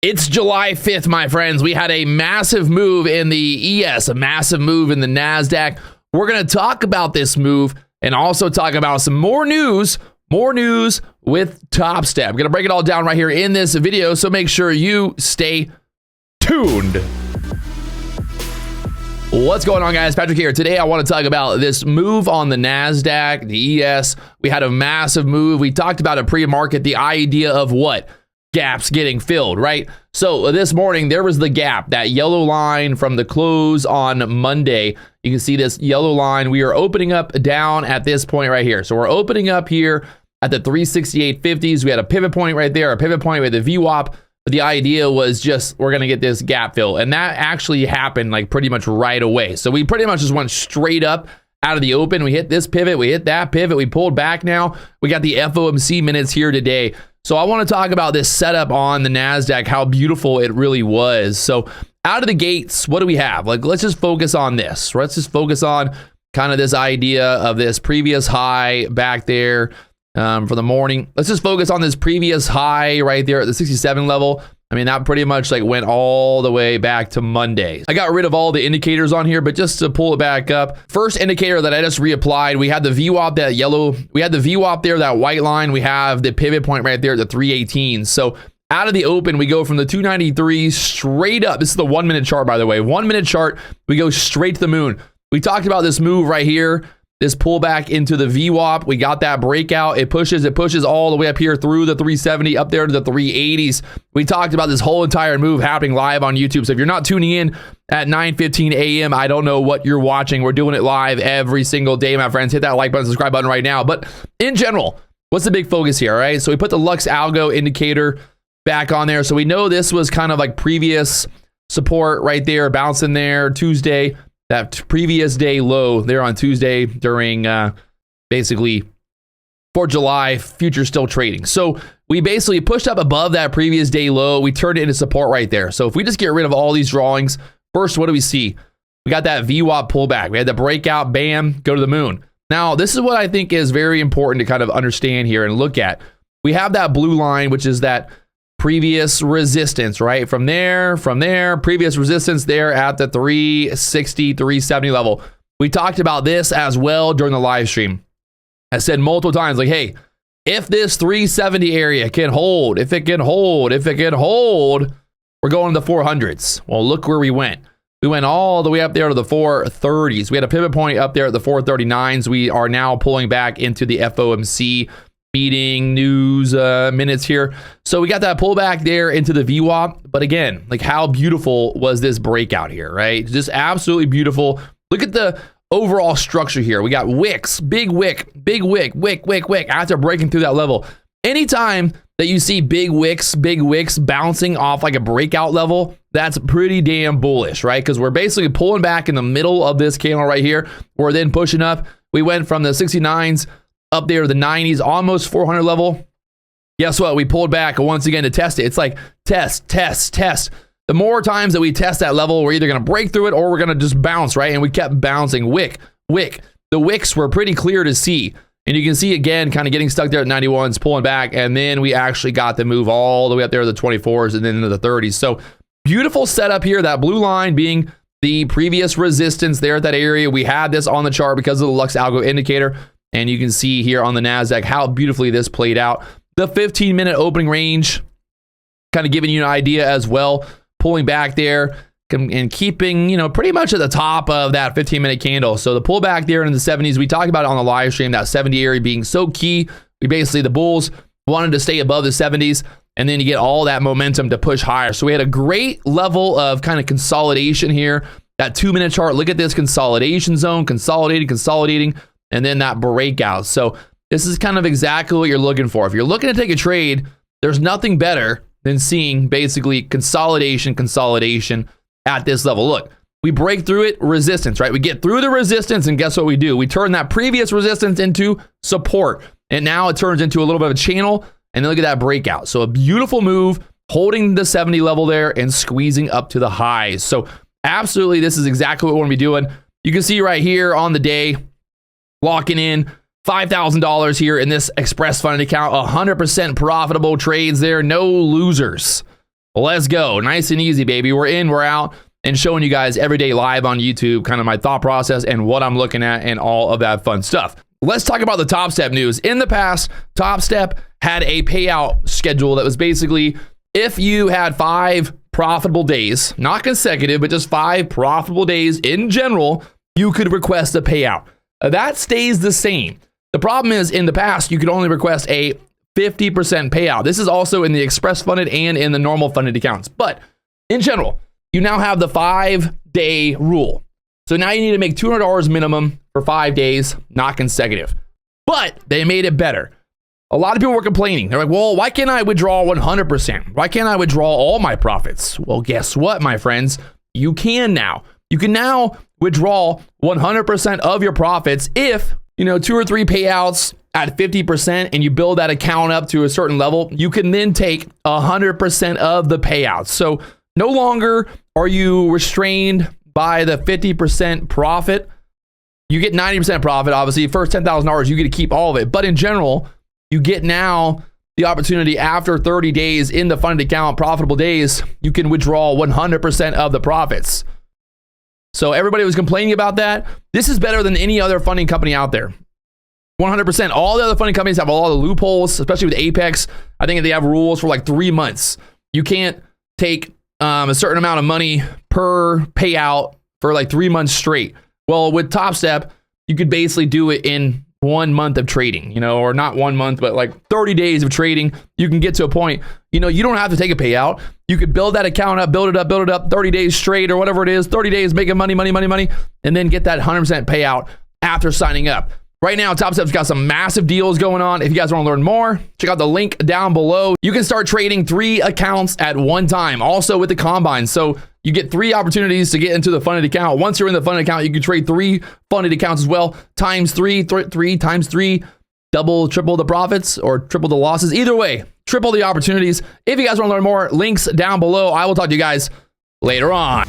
It's July 5th, my friends. We had a massive move in the ES, a massive move in the NASDAQ. We're going to talk about this move and also talk about some more news with Topstep. I'm going to break it all down right here in this video, so make sure you stay tuned. What's going on, guys? Patrick here. Today, I want to talk about this move on the NASDAQ, the ES. We had a massive move. We talked about it pre-market, the idea of what? Gaps getting filled, right? So this morning, there was the gap, that yellow line from the close on Monday. You can see this yellow line. We are opening up down at this point right here. So we're opening up here at the 368.50s. We had a pivot point right there, a pivot point with a VWAP. But the idea was just, we're going to get this gap fill. And that actually happened like pretty much right away. So we pretty much just went straight up out of the open. We hit this pivot, we hit that pivot, we pulled back now. We got the FOMC minutes here today. So I want to talk about this setup on the NASDAQ, how beautiful it really was. So out of the gates, what do we have? Like, let's just focus on this. Let's just focus on kind of this idea of this previous high back there for the morning. Let's just focus on this previous high right there at the 67 level. I mean, that pretty much like went all the way back to Monday. I got rid of all the indicators on here, but just to pull it back up, first indicator that I just reapplied, we had the VWAP, that yellow, we had the VWAP there, that white line, we have the pivot point right there at the 318. So out of the open, we go from the 293 straight up. This is the 1 minute chart, by the way, 1 minute chart. We go straight to the moon. We talked about this move right here, this pullback into the VWAP. We got that breakout. It pushes all the way up here through the 370 up there to the 380s. We talked about this whole entire move happening live on YouTube. So if you're not tuning in at 9:15 a.m., I don't know what you're watching. We're doing it live every single day, my friends. Hit that like button, subscribe button right now. But in general, what's the big focus here, all right? So we put the Lux Algo indicator back on there. So we know this was kind of like previous support right there, bouncing there Tuesday. That previous day low there on Tuesday during basically 4th of July, futures still trading. So we basically pushed up above that previous day low. We turned it into support right there. So if we just get rid of all these drawings, first, what do we see? We got that VWAP pullback. We had the breakout, bam, go to the moon. Now, this is what I think is very important to kind of understand here and look at. We have that blue line, which is that previous resistance, right? From there, previous resistance there at the 360, 370 level. We talked about this as well during the live stream. I said multiple times, like, hey, if this 370 area can hold, if it can hold, we're going to the 400s. Well, look where we went. We went all the way up there to the 430s. We had a pivot point up there at the 439s. We are now pulling back into the FOMC meeting news minutes here. So we got that pullback there into the VWAP. But again, like, how beautiful was this breakout here, right? Just absolutely beautiful. Look at the overall structure here. We got wicks, big wick, after breaking through that level. Anytime that you see big wicks bouncing off like a breakout level, that's pretty damn bullish, right? Because we're basically pulling back in the middle of this candle right here. We're then pushing up. We went from the 69s up there to the 90s, almost 400 level. Guess what? We pulled back once again to test it. It's like test. The more times that we test that level, we're either going to break through it or we're going to just bounce, right? And we kept bouncing. Wick. The wicks were pretty clear to see. And you can see again, kind of getting stuck there at 91s, pulling back. And then we actually got the move all the way up there to the 24s and then into the 30s. So beautiful setup here. That blue line being the previous resistance there at that area. We had this on the chart because of the Lux Algo indicator. And you can see here on the NASDAQ how beautifully this played out. The 15-minute opening range, kind of giving you an idea as well, pulling back there and keeping, pretty much at the top of that 15-minute candle. So the pullback there in the 70s, we talked about it on the live stream, that 70 area being so key. The bulls wanted to stay above the 70s, and then you get all that momentum to push higher. So we had a great level of kind of consolidation here. That 2-minute chart, look at this consolidation zone, consolidating. And then that breakout. So this is kind of exactly what you're looking for. If you're looking to take a trade, there's nothing better than seeing basically consolidation at this level. Look, we break through it, resistance, right? We get through the resistance, and guess what we do? We turn that previous resistance into support. And now it turns into a little bit of a channel, and then look at that breakout. So a beautiful move, holding the 70 level there and squeezing up to the highs. So absolutely, this is exactly what we're going to be doing. You can see right here on the day, locking in $5,000 here in this Express Funded account, 100% profitable trades there, no losers. Let's go. Nice and easy, baby. We're in, we're out, and showing you guys every day live on YouTube, kind of my thought process and what I'm looking at and all of that fun stuff. Let's talk about the Top Step news. In the past, Top Step had a payout schedule that was basically if you had 5 profitable days, not consecutive, but just 5 profitable days in general, you could request a payout. That stays the same. The problem is in the past, you could only request a 50% payout. This is also in the express funded and in the normal funded accounts. But in general, you now have the 5-day rule. So now you need to make $200 minimum for 5 days, not consecutive. But they made it better. A lot of people were complaining. They're like, well, why can't I withdraw 100%? Why can't I withdraw all my profits? Well, guess what, my friends? You can now. You can now withdraw 100% of your profits if, 2 or 3 payouts at 50% and you build that account up to a certain level. You can then take 100% of the payouts. So no longer are you restrained by the 50% profit. You get 90% profit, obviously. First $10,000, you get to keep all of it. But in general, you get now the opportunity after 30 days in the funded account, profitable days, you can withdraw 100% of the profits. So everybody was complaining about that. This is better than any other funding company out there. 100%. All the other funding companies have a lot of loopholes, especially with Apex. I think they have rules for like 3 months. You can't take a certain amount of money per payout for like 3 months straight. Well, with Top Step, you could basically do it in 1 month of trading, or not 1 month, but like 30 days of trading. You can get to a point, you don't have to take a payout. You could build that account up, build it up 30 days straight or whatever it is, 30 days making money, and then get that 100% payout after signing up. Right now, Top Step's got some massive deals going on. If you guys want to learn more, check out the link down below. You can start trading 3 accounts at one time, also with the Combine. So you get 3 opportunities to get into the funded account. Once you're in the funded account, you can trade 3 funded accounts as well. Times 3 times 3, double, triple the profits or triple the losses. Either way, triple the opportunities. If you guys want to learn more, links down below. I will talk to you guys later on.